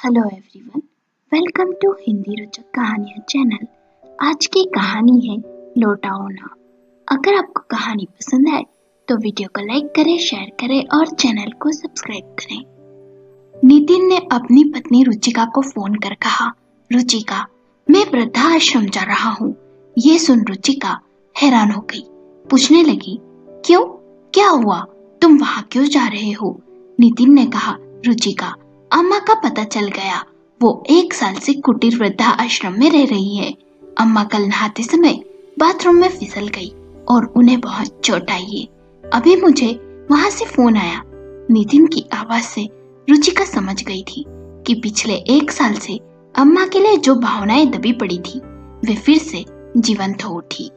Hello everyone, welcome to Hindi रोचक कहानियाँ channel. आज की कहानी है लौटाओना। अगर आपको कहानी पसंद आए तो वीडियो को लाइक करें, शेयर करें और चैनल को सब्सक्राइब करें। नितिन ने अपनी पत्नी रुचिका को फोन कर कहा, रुचिका, मैं वृद्धा आश्रम जा रहा हूँ। ये सुन रुचिका हैरान हो गई, पूछने लगी, क्यों, क्या हुआ, तुम वहाँ क्यों जा रहे हो? नितिन ने कहा, रुचिका, अम्मा का पता चल गया। वो 1 साल से कुटीर वृद्धा आश्रम में रह रही है। अम्मा कल नहाते समय बाथरूम में फिसल गई और उन्हें बहुत चोट आई है। अभी मुझे वहां से फोन आया। नितिन की आवाज से रुचिका समझ गई थी कि पिछले 1 साल से अम्मा के लिए जो भावनाएं दबी पड़ी थी वे फिर से जीवंत हो उठी।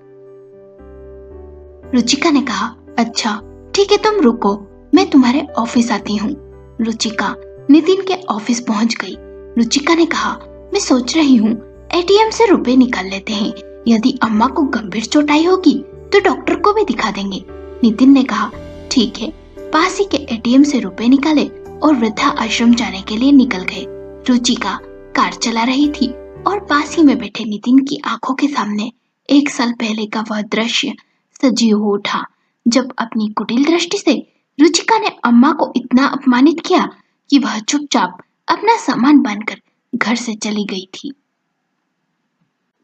रुचिका ने कहा, अच्छा ठीक है, तुम रुको, मैं तुम्हारे ऑफिस आती हूँ। रुचिका नितिन के ऑफिस पहुंच गई। रुचिका ने कहा, मैं सोच रही हूँ एटीएम से रुपए निकाल लेते हैं। यदि अम्मा को गंभीर चोट आई होगी तो डॉक्टर को भी दिखा देंगे। नितिन ने कहा, ठीक है। पास ही के एटीएम से रुपए निकाले और वृद्धा आश्रम जाने के लिए निकल गए। रुचिका कार चला रही थी और पास ही में बैठे नितिन की आंखों के सामने 1 साल पहले का वह दृश्य सजीव हो उठा, जब अपनी कुटिल दृष्टि से रुचिका ने अम्मा को इतना अपमानित किया कि वह चुपचाप अपना सामान बांधकर घर से चली गई थी।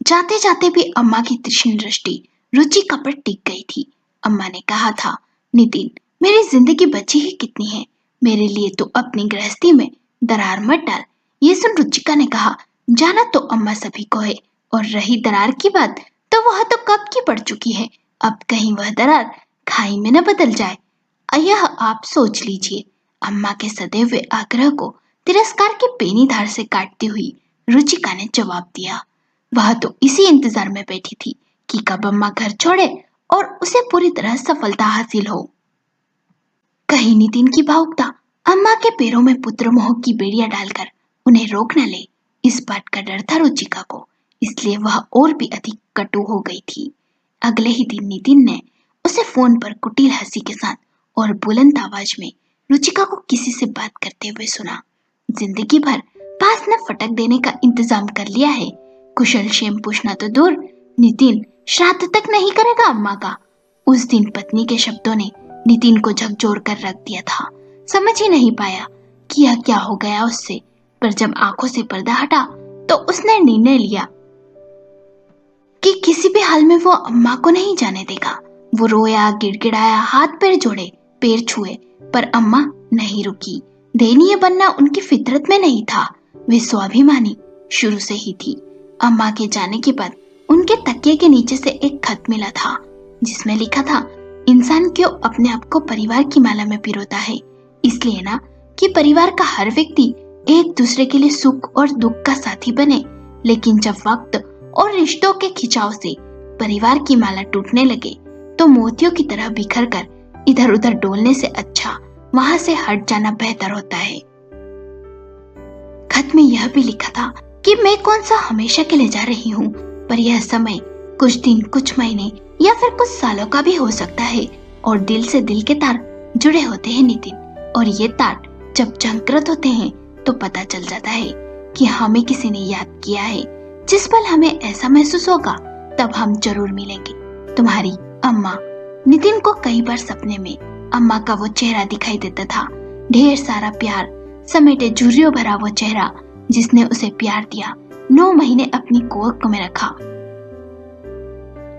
जाते जाते भी अम्मा की तीक्ष्ण दृष्टि रुचिका पर टिक गई थी। अम्मा ने कहा था, नितिन, मेरी जिंदगी बची ही कितनी है, मेरे लिए तो अपनी गृहस्थी में दरार मत डाल। ये सुन रुचिका ने कहा, जाना तो अम्मा सभी को है, और रही दरार की बात तो वह तो कब की पड़ चुकी है। अब कहीं वह दरार खाई में न बदल जाए, यह आप सोच लीजिए। अम्मा के सदैव हुए आग्रह को तिरस्कार के पेनी धार से काटती हुई रुचिका ने जवाब दिया। वह तो इसी इंतजार में बैठी थी कि कब अम्मा घर छोड़े और उसे पूरी तरह सफलता हासिल हो। कहीं नितिन की भावुकता अम्मा के पैरों में पुत्र मोह की बेड़ियां डालकर उन्हें रोक न ले, इस बात का डर था रुचिका को, इसलिए वह और भी अधिक कटु हो गई थी। अगले ही दिन नितिन ने उसे फोन पर कुटिल हंसी के साथ और बुलंद आवाज में रुचिका को किसी से बात करते हुए सुना। जिंदगी भर पास न फटक देने का इंतजाम कर लिया है, कुशल क्षेम पूछना तो दूर, नितिन श्राद्ध तक नहीं करेगा अम्मा का। उस दिन पत्नी के शब्दों ने नितिन को झकझोर कर रख दिया था। समझ ही नहीं पाया कि यह क्या हो गया उससे, पर जब आंखों से पर्दा हटा तो उसने निर्णय लिया कि किसी भी हाल में वो अम्मा को नहीं जाने देगा। वो रोया, गिड़गिड़ाया, हाथ पैर जोड़े, पैर छुए, पर अम्मा नहीं रुकी। दयनीय बनना उनकी फितरत में नहीं था, वे स्वाभिमानी शुरू से ही थी। अम्मा के जाने के बाद उनके तकिए के नीचे से एक खत मिला था, जिसमें लिखा था, इंसान क्यों अपने आप को परिवार की माला में पिरोता है, इसलिए ना कि परिवार का हर व्यक्ति एक दूसरे के लिए सुख और दुख का साथी बने, लेकिन जब वक्त और रिश्तों के खिंचाव से परिवार की माला टूटने लगे तो मोतियों की तरह बिखर कर इधर उधर डोलने से अच्छा वहां से हट जाना बेहतर होता है। खत में यह भी लिखा था कि मैं कौन सा हमेशा के लिए जा रही हूँ, पर यह समय कुछ दिन, कुछ महीने या फिर कुछ सालों का भी हो सकता है, और दिल से दिल के तार जुड़े होते हैं नितिन, और ये तार जब झंकृत होते हैं तो पता चल जाता है कि हमें किसी ने याद किया है। जिस पल हमें ऐसा महसूस होगा तब हम जरूर मिलेंगे। तुम्हारी अम्मा। नितिन को कई बार सपने में अम्मा का वो चेहरा दिखाई देता था, ढेर सारा प्यार समेटे झुर्रियों भरा वो चेहरा जिसने उसे प्यार दिया, 9 महीने अपनी कोख में रखा,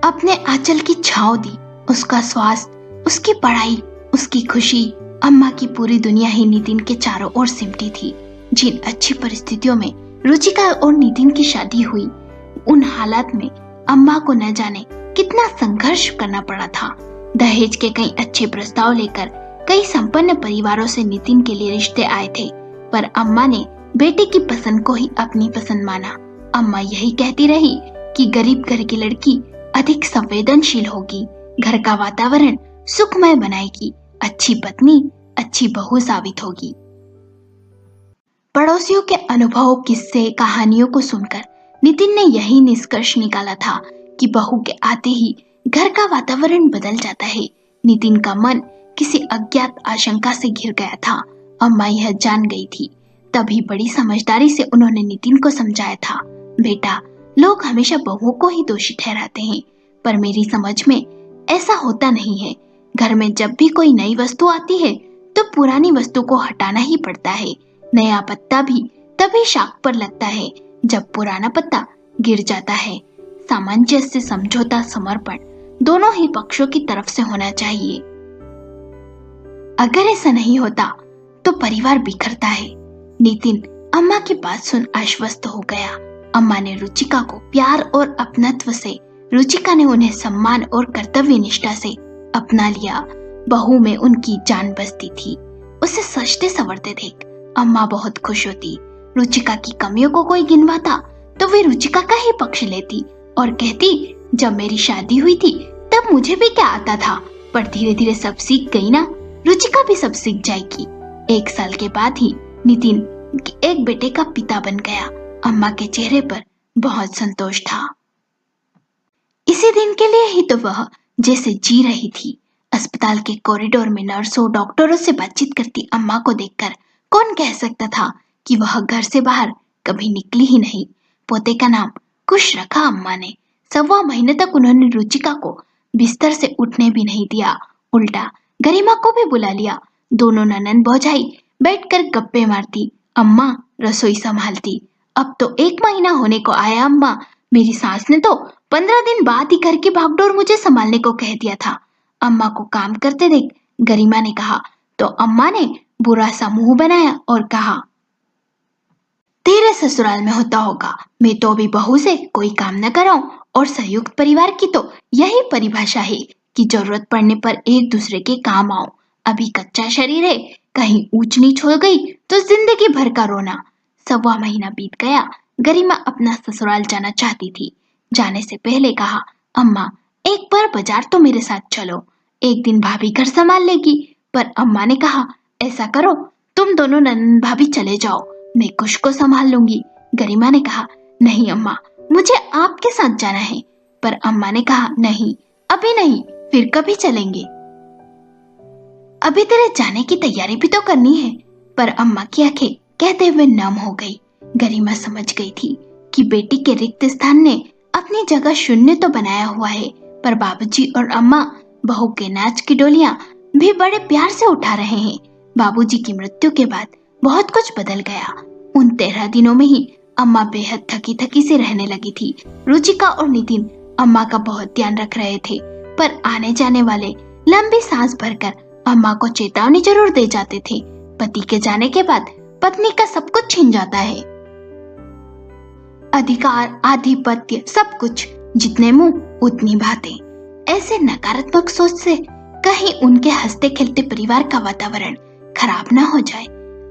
अपने आंचल की छांव दी, उसका स्वास्थ्य, उसकी पढ़ाई, उसकी खुशी, अम्मा की पूरी दुनिया ही नितिन के चारों ओर सिमटी थी। जिन अच्छी परिस्थितियों में रुचिका और नितिन की शादी हुई, उन हालात में अम्मा को न जाने कितना संघर्ष करना पड़ा था। दहेज के कई अच्छे प्रस्ताव लेकर कई संपन्न परिवारों से नितिन के लिए रिश्ते आए थे, पर अम्मा ने बेटे की पसंद को ही अपनी पसंद माना। अम्मा यही कहती रही कि गरीब घर की लड़की अधिक संवेदनशील होगी, घर का वातावरण सुखमय बनाएगी, अच्छी पत्नी, अच्छी बहू साबित होगी। पड़ोसियों के अनुभवों, किस्से, कहानियों को सुनकर नितिन ने यही निष्कर्ष निकाला था कि बहू के आते ही घर का वातावरण बदल जाता है। नितिन का मन किसी अज्ञात आशंका से घिर गया था। अम्मा यह जान गई थी, तभी बड़ी समझदारी से उन्होंने नितिन को समझाया था, बेटा, लोग हमेशा बहुओं को ही दोषी ठहराते हैं, पर मेरी समझ में ऐसा होता नहीं है। घर में जब भी कोई नई वस्तु आती है तो पुरानी वस्तु को हटाना ही पड़ता है। नया पत्ता भी तभी शाख पर लगता है जब पुराना पत्ता गिर जाता है। सामंजस्य, समझौता, समर्पण दोनों ही पक्षों की तरफ से होना चाहिए। अगर ऐसा नहीं होता तो परिवार बिखरता है। नितिन अम्मा की बात सुन आश्वस्त हो गया। अम्मा ने रुचिका को प्यार और अपनत्व से, रुचिका ने उन्हें सम्मान और कर्तव्य निष्ठा से अपना लिया। बहू में उनकी जान बसती थी। उसे सजते संवरते देख अम्मा बहुत खुश होती। रुचिका की कमियों को कोई गिनवाता तो वे रुचिका का ही पक्ष लेती और कहती, जब मेरी शादी हुई थी तब मुझे भी क्या आता था, पर धीरे धीरे सब सीख गई ना, रुचिका भी सब सीख जाएगी। 1 साल के बाद ही नितिन एक बेटे का पिता बन गया। अम्मा के चेहरे पर बहुत संतोष था। इसी दिन के लिए ही तो वह जैसे जी रही थी। अस्पताल के कॉरिडोर में नर्सों, डॉक्टरों से बातचीत करती अम्मा को देखकर कौन कह सकता था कि वह घर से बाहर कभी निकली ही नहीं। पोते का नाम कुश रखा अम्मा ने। 1.25 महीने तक उन्होंने रुचिका को बिस्तर से उठने भी नहीं दिया। उल्टा गरिमा को भी बुला लिया। दोनों ननंद भौजाई बैठकर गप्पे मारती, अम्मा रसोई संभालती। अब तो 1 महीना होने को आया अम्मा, मेरी सास ने तो 15 दिन बाद ही घर की भागदौड़ मुझे संभालने को कह दिया था। अम्मा को काम करते देख गरिमा ने कहा तो अम्मा ने बुरा सा मुंह बनाया और कहा, तेरे ससुराल में होता होगा, मैं तो अभी बहू से कोई काम न कराऊं। और संयुक्त परिवार की तो यही परिभाषा है कि जरूरत पड़ने पर एक दूसरे के काम आओ। अभी कच्चा शरीर है, कहीं ऊंच नीच हो गई तो जिंदगी भर का रोना। 1.25 महीना बीत गया। गरिमा अपना ससुराल जाना चाहती थी। जाने से पहले कहा, अम्मा एक बार बाजार तो मेरे साथ चलो, एक दिन भाभी घर संभाल लेगी। पर अम्मा ने कहा, ऐसा करो तुम दोनों ननद भाभी चले जाओ, मैं कुश को संभाल लूंगी। गरिमा ने कहा, नहीं अम्मा, मुझे आपके साथ जाना है। पर अम्मा ने कहा, नहीं अभी नहीं, फिर कभी चलेंगे, अभी तेरे जाने की तैयारी भी तो करनी है। पर अम्मा की आंखें कहते हुए नम हो गई। गरिमा समझ गई थी कि बेटी के रिक्त स्थान ने अपनी जगह शून्य तो बनाया हुआ है, पर बाबूजी और अम्मा बहू के नाच की डोलियां भी बड़े प्यार से उठा रहे हैं। बाबूजी की मृत्यु के बाद बहुत कुछ बदल गया। उन 13 दिनों में ही अम्मा बेहद थकी थकी से रहने लगी थी। रुचिका और नितिन अम्मा का बहुत ध्यान रख रहे थे, पर आने जाने वाले लंबी सांस भरकर अम्मा को चेतावनी जरूर दे जाते थे। पति के जाने के बाद पत्नी का सब कुछ छिन जाता है, अधिकार, आधिपत्य, सब कुछ। जितने मुंह उतनी बातें। ऐसे नकारात्मक सोच से कहीं उनके हंसते खेलते परिवार का वातावरण खराब न हो जाए।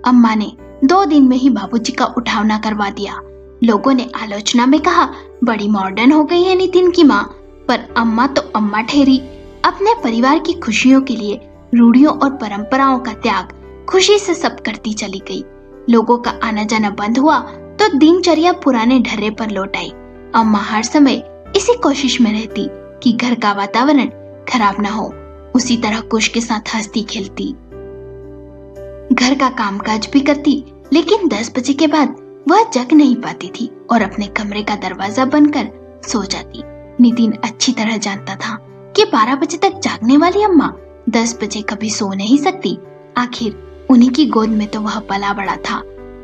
अम्मा ने 2 दिन में ही बाबूजी का उठावना करवा दिया। लोगों ने आलोचना में कहा, बड़ी मॉडर्न हो गई है नितिन की माँ। पर अम्मा तो अम्मा ठहरी। अपने परिवार की खुशियों के लिए रूढ़ियों और परंपराओं का त्याग खुशी से सब करती चली गई। लोगों का आना जाना बंद हुआ तो दिनचर्या पुराने ढर्रे पर लौट आई। अम्मा हर समय इसी कोशिश में रहती कि घर का वातावरण खराब ना हो। उसी तरह कुश के साथ हंसती खेलती, घर का कामकाज भी करती, लेकिन 10 बजे के बाद वह जग नहीं पाती थी और अपने कमरे का दरवाजा बंद कर सो जाती। नितिन अच्छी तरह जानता था कि 12 बजे तक जागने वाली अम्मा 10 बजे कभी सो नहीं सकती। आखिर उन्हीं की गोद में तो वह पला बड़ा था।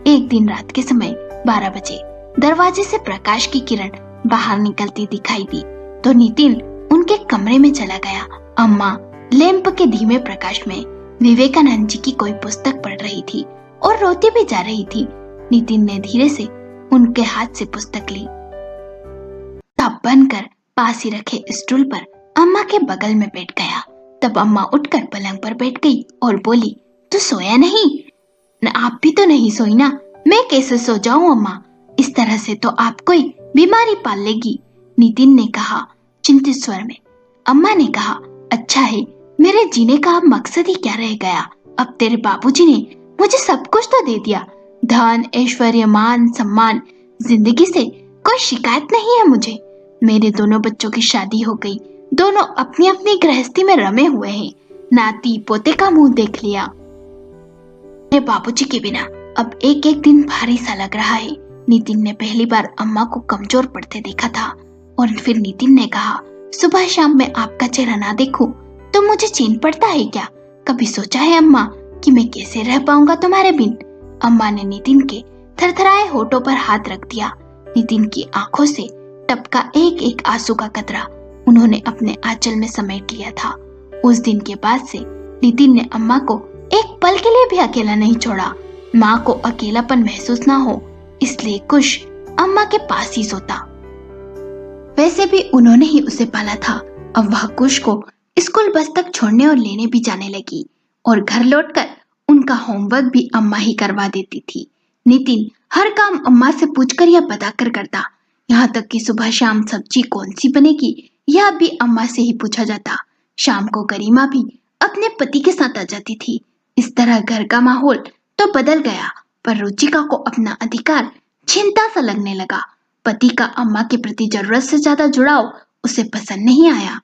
एक दिन रात के समय 12 बजे दरवाजे से प्रकाश की किरण बाहर निकलती दिखाई दी तो नितिन उनके कमरे में चला गया। अम्मा लैंप के धीमे प्रकाश में विवेकानंद जी की कोई पुस्तक पढ़ रही थी और रोती भी जा रही थी। नितिन ने धीरे से उनके हाथ से पुस्तक ली, तब बनकर पास ही रखे स्टूल पर अम्मा के बगल में बैठ गया। तब अम्मा उठकर पलंग पर बैठ गई और बोली, तू सोया नहीं? न आप भी तो नहीं सोई ना, मैं कैसे सो जाऊं अम्मा? इस तरह से तो आप कोई बीमारी पाल लेगी, नितिन ने कहा चिंतित स्वर में। अम्मा ने कहा, अच्छा है, मेरे जीने का अब मकसद ही क्या रह गया? अब तेरे बाबूजी ने मुझे सब कुछ तो दे दिया, धन, ऐश्वर्य, मान, सम्मान, जिंदगी से कोई शिकायत नहीं है मुझे। मेरे दोनों बच्चों की शादी हो गई, दोनों अपनी अपनी गृहस्थी में रमे हुए हैं। नाती पोते का मुंह देख लिया। मेरे बाबूजी के बिना अब एक एक दिन भारी सा लग रहा है। नितिन ने पहली बार अम्मा को कमजोर पड़ते देखा था और फिर नितिन ने कहा, सुबह शाम मैं आपका चेहरा ना देखूं तो मुझे चैन पड़ता है क्या? कभी सोचा है अम्मा कि मैं कैसे रह पाऊंगा तुम्हारे बिन? अम्मा ने नितिन के थरथराए होठों पर हाथ रख दिया। नितिन की आंखों से टपका एक एक आंसू का कतरा उन्होंने अपने आंचल में समेट लिया था। उस दिन के बाद से नितिन ने अम्मा को एक पल के लिए भी अकेला नहीं छोड़ा। माँ को अकेलापन महसूस ना हो इसलिए कुश अम्मा के पास ही सोता। वैसे भी उन्होंने ही उसे पाला था। अब वह कुश को स्कूल बस तक छोड़ने और लेने भी जाने लगी और घर लौटकर उनका होमवर्क भी अम्मा ही करवा देती थी। नितिन हर काम अम्मा से पूछकर या बताकर करता, यहाँ तक कि सुबह शाम सब्जी कौन सी बनेगी यह भी अम्मा से ही पूछा जाता। शाम को गरिमा भी अपने पति के साथ आ जाती थी। इस तरह घर का माहौल तो बदल गया, पर रुचिका को अपना अधिकार चिंता सा लगने लगा। पति का अम्मा के प्रति जरूरत से ज्यादा जुड़ाव उसे पसंद नहीं आया।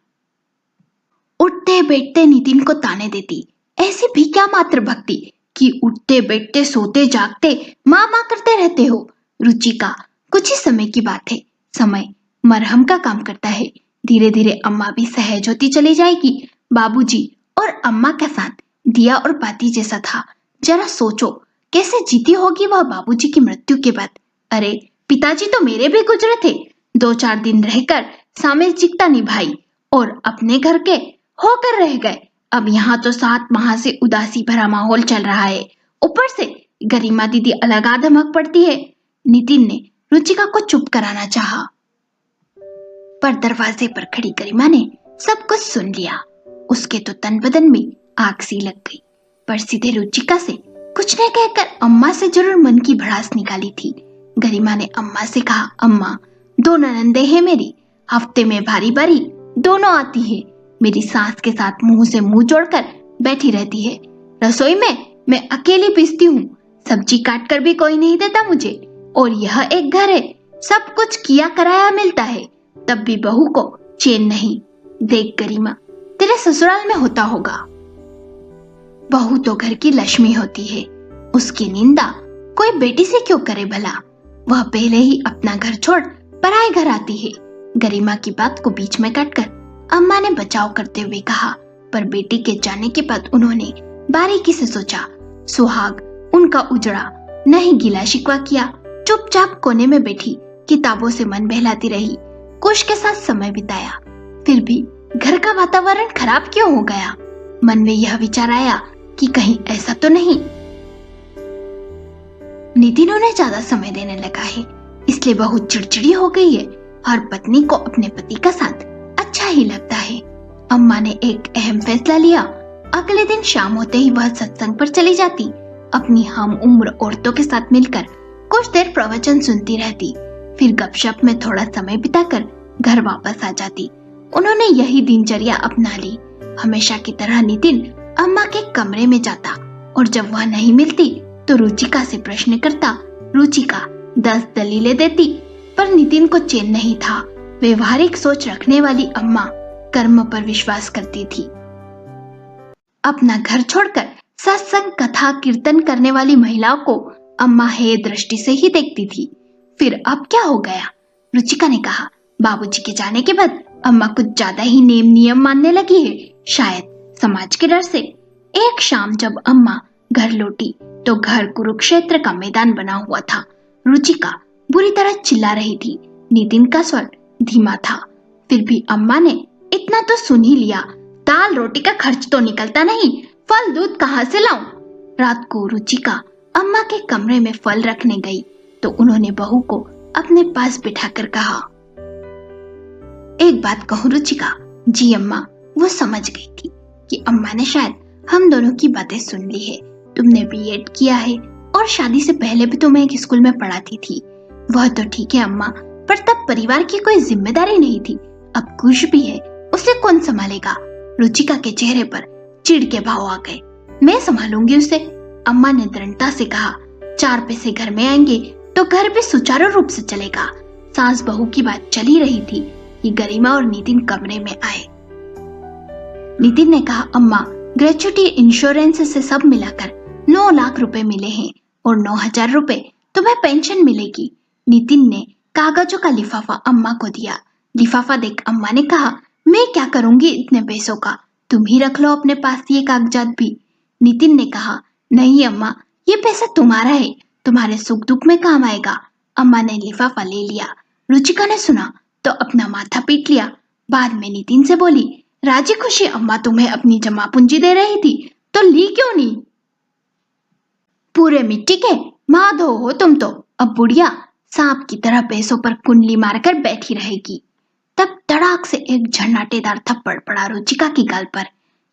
उठते बैठते नितिन को ताने देती, ऐसी भी क्या मात्र भक्ति कि उठते बैठते सोते जागते माँ माँ करते रहते हो। रुचिका, कुछ ही समय की बात है, समय मरहम का काम करता है। धीरे धीरे अम्मा भी सहज होती चली जाएगी। बाबूजी और अम्मा का साथ दिया और बाती जैसा था। जरा सोचो कैसे जीती होगी वह बाबूजी की मृत्यु के बाद। अरे पिताजी तो मेरे भी गुजरे थे, 2-4 दिन रहकर सामाजिकता निभाई और अपने घर के होकर रह गए। अब यहाँ तो 7 माह से उदासी भरा माहौल चल रहा है, ऊपर से गरिमा दीदी अलग धमक पड़ती है। नितिन ने रुचिका को चुप कराना चाहा, पर दरवाजे पर खड़ी गरिमा ने सब कुछ सुन लिया। उसके तो तन बदन में आग सी लग गई, पर सीधे रुचिका से कुछ न कहकर अम्मा से जरूर मन की भड़ास निकाली थी। गरिमा ने अम्मा से कहा, अम्मा 2 ननंदे हैं मेरी, हफ्ते में बारी बारी दोनों आती है। मेरी सास के साथ मुंह से मुंह जोड़कर बैठी रहती है। रसोई में मैं अकेली पीसती हूँ, सब्जी काट कर भी कोई नहीं देता मुझे। और यह एक घर है, सब कुछ किया कराया मिलता है, तब भी बहू को चैन नहीं। देख गरिमा, तेरे ससुराल में होता होगा, बहू तो घर की लक्ष्मी होती है, उसकी निंदा कोई बेटी से क्यों करे भला। वह पहले ही अपना घर छोड़ पराए घर आती है। गरिमा की बात को बीच में काटकर अम्मा ने बचाव करते हुए कहा, पर बेटी के जाने के बाद उन्होंने बारीकी से सोचा। सुहाग उनका उजड़ा, नहीं गिला शिकवा किया, चुपचाप कोने में बैठी किताबों से मन बहलाती रही, कुश के साथ समय बिताया। फिर भी घर का वातावरण खराब क्यों हो गया? मन में यह विचार आया कि कहीं ऐसा तो नहीं नितिन उन्हें ज्यादा समय देने लगा है, इसलिए बहुत चिड़चिड़ी हो गई है। हर पत्नी को अपने पति का साथ अच्छा ही लगता है। अम्मा ने एक अहम फैसला लिया। अगले दिन शाम होते ही वह सत्संग पर चली जाती, अपनी हम उम्र औरतों के साथ मिलकर कुछ देर प्रवचन सुनती रहती, फिर गपशप में थोड़ा समय बिताकर घर वापस आ जाती। उन्होंने यही दिनचर्या अपना ली। हमेशा की तरह नितिन अम्मा के कमरे में जाता और जब वह नहीं मिलती तो रुचिका से प्रश्न करता। रुचिका 10 दलीलें देती, पर नितिन को चैन नहीं था। व्यवहारिक सोच रखने वाली अम्मा कर्म पर विश्वास करती थी। अपना घर छोड़कर सत्संग कथा कीर्तन करने वाली महिलाओं को अम्मा हे दृष्टि से ही देखती थी। फिर अब क्या हो गया? रुचिका ने कहा, बाबूजी के जाने के बाद अम्मा कुछ ज्यादा ही नेम नियम मानने लगी है, शायद समाज के डर से। एक शाम जब अम्मा घर लौटी तो घर कुरुक्षेत्र का मैदान बना हुआ था। रुचिका बुरी तरह चिल्ला रही थी। नितिन का स्वर धीमा था। फिर भी अम्मा ने इतना तो सुन ही लिया, दाल रोटी का खर्च तो निकलता नहीं, फल दूध कहाँ से लाऊं? रात को रुचिका अम्मा के कमरे में फल रखने गई तो उन्होंने बहू को अपने पास बिठाकर कहा, एक बात कहूं रुचिका? जी अम्मा। वो समझ गई थी कि अम्मा ने शायद हम दोनों की बातें सुन ली है। तुमने बीएड किया है और शादी से पहले भी तुम्हें एक स्कूल में पढ़ाती थी। वह तो ठीक है अम्मा, पर तब परिवार की कोई जिम्मेदारी नहीं थी। अब कुछ भी है, उसे कौन संभालेगा? रुचिका के चेहरे पर चिढ़ के भाव आ गए। मैं संभालूंगी उसे, अम्मा ने दृढ़ता से कहा। 4 पैसे घर में आएंगे तो घर भी सुचारू रूप से चलेगा। सास बहू की बात चली रही थी कि गरिमा और नितिन कमरे में आए। नितिन ने कहा, अम्मा ग्रेच्युटी इंश्योरेंस से सब मिलाकर 9 लाख रुपए मिले हैं। और 9,000 रुपए तुम्हें पेंशन मिलेगी। नितिन ने कागजों का लिफाफा अम्मा को दिया। लिफाफा देख अम्मा ने कहा, मैं क्या करूंगी इतने पैसों का, तुम ही रख लो अपने पास ये कागजात भी। नितिन ने कहा, नहीं अम्मा, ये पैसा तुम्हारा है, तुम्हारे सुख दुख में काम आएगा। अम्मा ने लिफाफा ले लिया। रुचिका ने सुना तो अपना माथा पीट लिया। बाद में नितिन से बोली, राजी खुशी अम्मा तुम्हें अपनी जमा पूंजी दे रही थी तो ली क्यों नहीं? पूरे मिट्टी के माधो हो तुम तो, अब बुढ़िया सांप की तरह पैसों पर कुंडली मारकर बैठी रहेगी। तब तड़ाक से एक झन्नाटेदार थप्पड़ पड़ा रुचिका की गाल पर।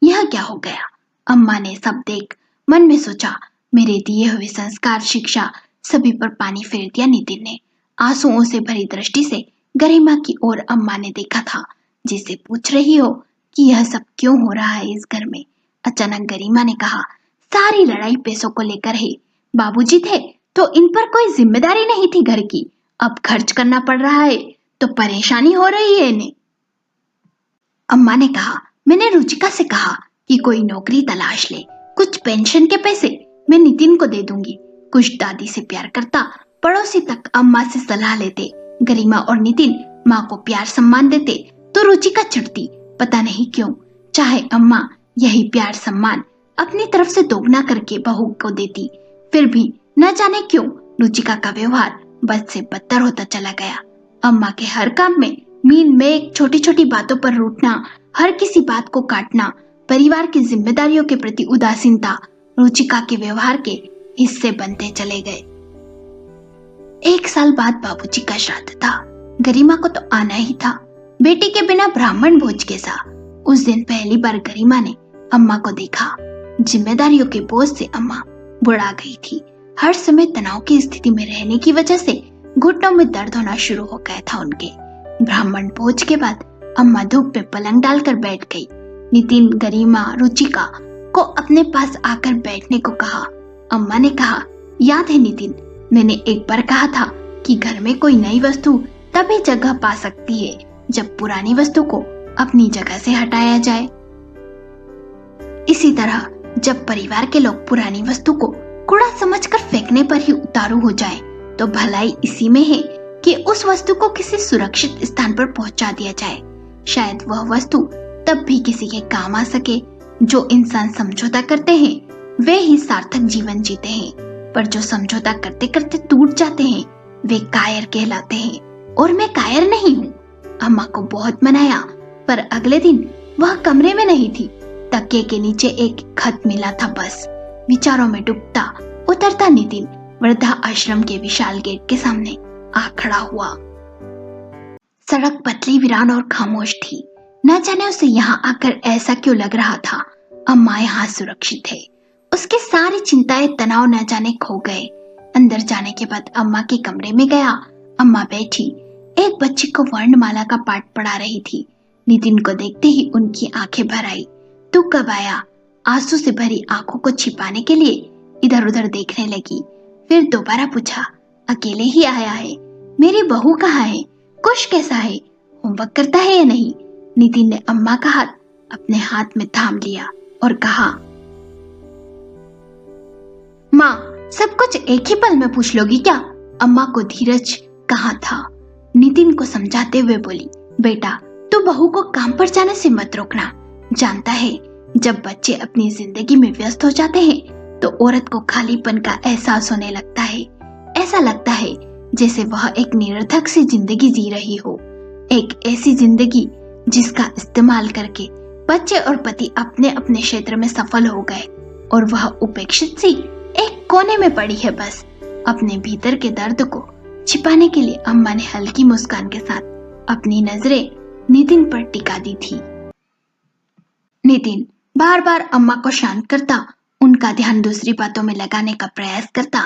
यह क्या हो गया? अम्मा ने सब देख मन में सोचा, मेरे दिए हुए संस्कार शिक्षा सभी पर पानी फेर दिया। नितिन ने आंसुओं से भरी दृष्टि से गरिमा की ओर अम्मा ने देखा था, जिसे पूछ रही हो कि यह सब क्यों हो रहा है इस घर में। अचानक गरिमा ने कहा, सारी लड़ाई पैसों को लेकर है। बाबूजी थे तो इन पर कोई जिम्मेदारी नहीं थी घर की, अब खर्च करना पड़ रहा है तो परेशानी हो रही है इन्हें। अम्मा ने कहा, मैंने रुचिका से कहा कि कोई नौकरी तलाश ले, कुछ पेंशन के पैसे मैं नितिन को दे दूंगी। कुछ दादी से प्यार करता, पड़ोसी तक अम्मा से सलाह लेते। गरिमा और नितिन माँ को प्यार सम्मान देते तो रुचिका चिढ़ती, पता नहीं क्यों। चाहे अम्मा यही प्यार सम्मान अपनी तरफ से दोगुना करके बहू को देती, फिर भी न जाने क्यों रुचिका का व्यवहार बद से बदतर होता चला गया। अम्मा के हर काम में मीन में छोटी छोटी बातों पर रूठना, हर किसी बात को काटना, परिवार की जिम्मेदारियों के प्रति उदासीनता रुचिका के व्यवहार के हिस्से बनते चले गए। 1 साल बाद बाबूजी का श्राद्ध था। गरिमा को तो आना ही था, बेटी के बिना ब्राह्मण भोज कैसा। उस दिन पहली बार गरिमा ने अम्मा को देखा। जिम्मेदारियों के बोझ से अम्मा बुढ़ा गई थी। हर समय तनाव की स्थिति में रहने की वजह से घुटनों में दर्द होना शुरू हो गया था उनके। ब्राह्मण भोज के बाद अम्मा धूप में पलंग डालकर बैठ गई। नितिन गरिमा रुचिका को अपने पास आकर बैठने को कहा। अम्मा ने कहा, याद है नितिन, मैंने एक बार कहा था कि घर में कोई नई वस्तु तभी जगह पा सकती है जब पुरानी वस्तु को अपनी जगह से हटाया जाए। इसी तरह जब परिवार के लोग पुरानी वस्तु को कूड़ा समझकर फेंकने पर ही उतारू हो जाए तो भलाई इसी में है कि उस वस्तु को किसी सुरक्षित स्थान पर पहुंचा दिया जाए। शायद वह वस्तु तब भी किसी के काम आ सके। जो इंसान समझौता करते हैं वे ही सार्थक जीवन जीते हैं, पर जो समझौता करते करते टूट जाते हैं वे कायर कहलाते हैं। और मैं कायर नहीं हूँ। अम्मा को बहुत मनाया, पर अगले दिन वह कमरे में नहीं थी। तकिए के नीचे एक खत मिला था बस। विचारों में डूबता उतरता नितिन वृद्धा आश्रम के विशाल गेट के सामने आ खड़ा हुआ। सड़क पतली, वीरान और खामोश थी। न जाने उसे यहाँ आकर ऐसा क्यों लग रहा था। अम्मा यहाँ सुरक्षित है। उसकी सारी चिंताएं, तनाव न जाने खो गए। अंदर जाने के बाद अम्मा के कमरे में गया। अम्मा बैठी एक बच्ची को वर्णमाला का पाठ पढ़ा रही थी। नितिन को देखते ही उनकी आंखें भर आई। तू कब आया? आंसू से भरी आंखों को छिपाने के लिए इधर उधर देखने लगी। फिर दोबारा पूछा, अकेले ही आया है? मेरी बहू कहाँ है? कुश कैसा है? होमवर्क करता है या नहीं? नितिन ने अम्मा का हाथ अपने हाथ में थाम लिया और कहा, माँ, सब कुछ एक ही पल में पूछ लोगी क्या? अम्मा को धीरज कहाँ था। नितिन को समझाते हुए बोली, बेटा, तू बहू को काम पर जाने से मत रोकना। जानता है, जब बच्चे अपनी जिंदगी में व्यस्त हो जाते हैं तो औरत को खालीपन का एहसास होने लगता है। ऐसा लगता है जैसे वह एक निरर्थक सी जिंदगी जी रही हो, एक ऐसी जिंदगी जिसका इस्तेमाल करके बच्चे और पति अपने अपने क्षेत्र में सफल हो गए और वह उपेक्षित सी एक कोने में पड़ी है। बस अपने भीतर के दर्द को छिपाने के लिए अम्मा ने हल्की मुस्कान के साथ अपनी नजरें नितिन पर टिका दी थी। नितिन बार बार अम्मा को शांत करता, उनका ध्यान दूसरी बातों में लगाने का प्रयास करता।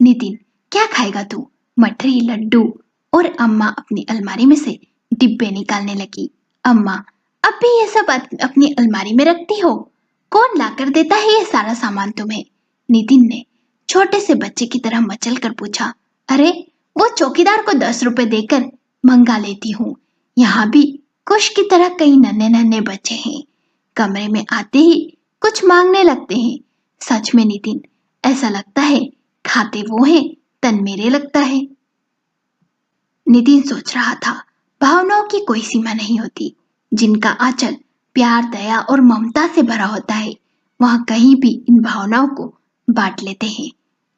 नितिन, क्या खाएगा तू? मठरी, लड्डू? और अम्मा अपनी अलमारी में से डिब्बे निकालने लगी। अम्मा, अब भी ये सब अपनी अलमारी में रखती हो? कौन लाकर देता है ये सारा सामान तुम्हें? नितिन ने छोटे से बच्चे की तरह मचल कर पूछा। अरे, वो चौकीदार को 10 रुपए देकर मंगा लेती हूँ। यहाँ भी कुश की तरह कई नन्हे नन्हे बच्चे हैं, कमरे में आते ही कुछ मांगने लगते हैं। सच में नितिन, ऐसा लगता है खाते वो हैं, तन मेरे लगता है। नितिन सोच रहा था, भावनाओं की कोई सीमा नहीं होती। जिनका आंचल प्यार, दया और ममता से भरा होता है, वहां कहीं भी इन भावनाओं को बांट लेते हैं।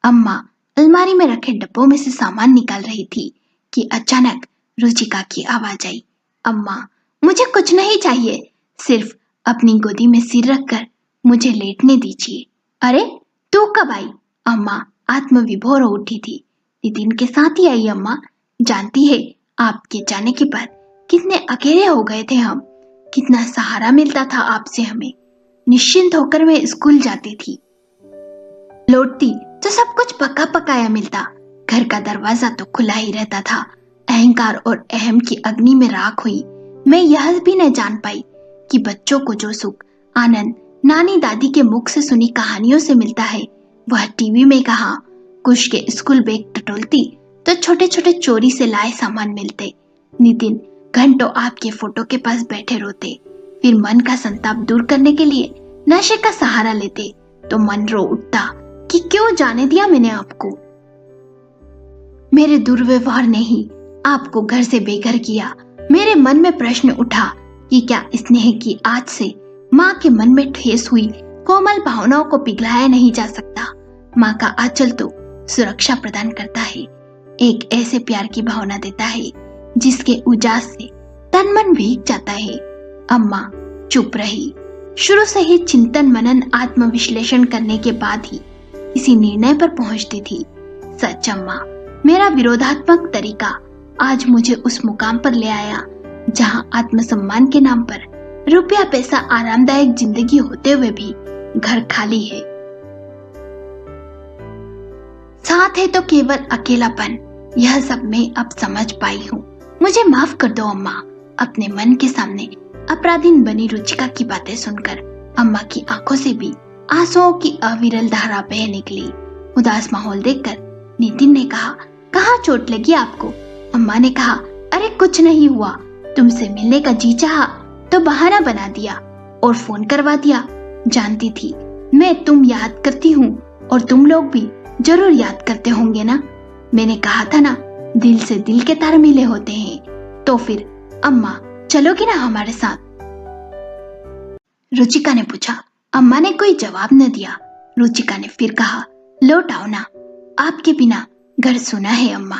अम्मा अलमारी में रखे डब्बों में से सामान निकाल रही थी कि अचानक रुचिका की आवाज आई। अम्मा, मुझे कुछ नहीं चाहिए, सिर्फ अपनी गोदी में सिर रखकर मुझे लेटने दीजिए। अरे, तू कब आई? अम्मा आत्मविभोर हो उठी थी। नितिन के साथ ही आई अम्मा। जानती है, आपके जाने के बाद कितने अकेले हो गए थे हम। कितना सहारा मिलता था आपसे हमें। निश्चिंत होकर मैं स्कूल जाती थी, लौटती तो सब कुछ पका पकाया मिलता। घर का दरवाजा तो खुला ही रहता था। अहंकार और अहम की अग्नि में राख हुई मैं यह भी न जान पाई कि बच्चों को जो सुख आनंद नानी दादी के मुख से सुनी कहानियों से मिलता है, वह टीवी में कहा। कुछ के स्कूल बैग टटोलती तो छोटे छोटे चोरी से लाए सामान मिलते। नितिन घंटों आपके फोटो के पास बैठे रोते, फिर मन का संताप दूर करने के लिए नशे का सहारा लेते तो मन रो उठता कि क्यों जाने दिया मैंने आपको। मेरे दुर्व्यवहार ने ही आपको घर से बेघर किया। मेरे मन में प्रश्न उठा कि क्या स्नेह की आग से माँ के मन में ठेस हुई कोमल भावनाओं को पिघलाया नहीं जा सकता। माँ का आंचल तो सुरक्षा प्रदान करता है, एक ऐसे प्यार की भावना देता है जिसके उजास से तन मन भीग जाता है। अम्मा चुप रही। शुरू से ही चिंतन मनन आत्मविश्लेषण करने के बाद ही इसी निर्णय पर पहुंचती थी। सच अम्मा, मेरा विरोधात्मक तरीका आज मुझे उस मुकाम पर ले आया जहां आत्मसम्मान के नाम पर रुपया पैसा आरामदायक जिंदगी होते हुए भी घर खाली है। साथ है तो केवल अकेलापन। यह सब मैं अब समझ पाई हूँ। मुझे माफ कर दो अम्मा। अपने मन के सामने अपराधीन बनी रुचिका की बातें सुनकर अम्मा की आंखों से भी आंसुओं की अविरल धारा बह निकली। उदास माहौल देखकर नितिन ने कहा, कहाँ चोट लगी आपको? अम्मा ने कहा, अरे कुछ नहीं हुआ। तुमसे मिलने का जी चाहा तो बहाना बना दिया और फोन करवा दिया। जानती थी मैं तुम याद करती हूँ और तुम लोग भी जरूर याद करते होंगे ना। मैंने कहा था ना, दिल से दिल के तार मिले होते हैं। तो फिर अम्मा चलोगी ना हमारे साथ? रुचिका ने पूछा। अम्मा ने कोई जवाब न दिया। रुचिका ने फिर कहा, लौट आओ ना, आपके बिना घर सुना है अम्मा।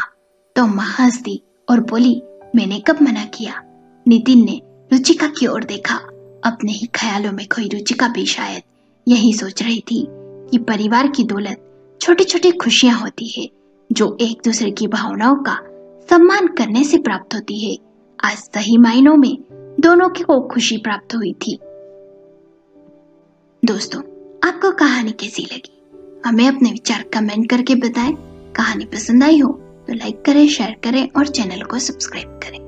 तो अम्मा हंस दी और बोली, मैंने कब मना किया? नितिन ने रुचिका की ओर देखा। अपने ही ख्यालों में खोई रुचिका भी शायद यही सोच रही थी कि परिवार की दौलत छोटी छोटी खुशियां होती है जो एक दूसरे की भावनाओं का सम्मान करने से प्राप्त होती है। आज सही मायनों में दोनों को खुशी प्राप्त हुई थी। दोस्तों, आपको कहानी कैसी लगी? हमें अपने विचार कमेंट करके बताएं। कहानी पसंद आई हो तो लाइक करें, शेयर करें और चैनल को सब्सक्राइब करें।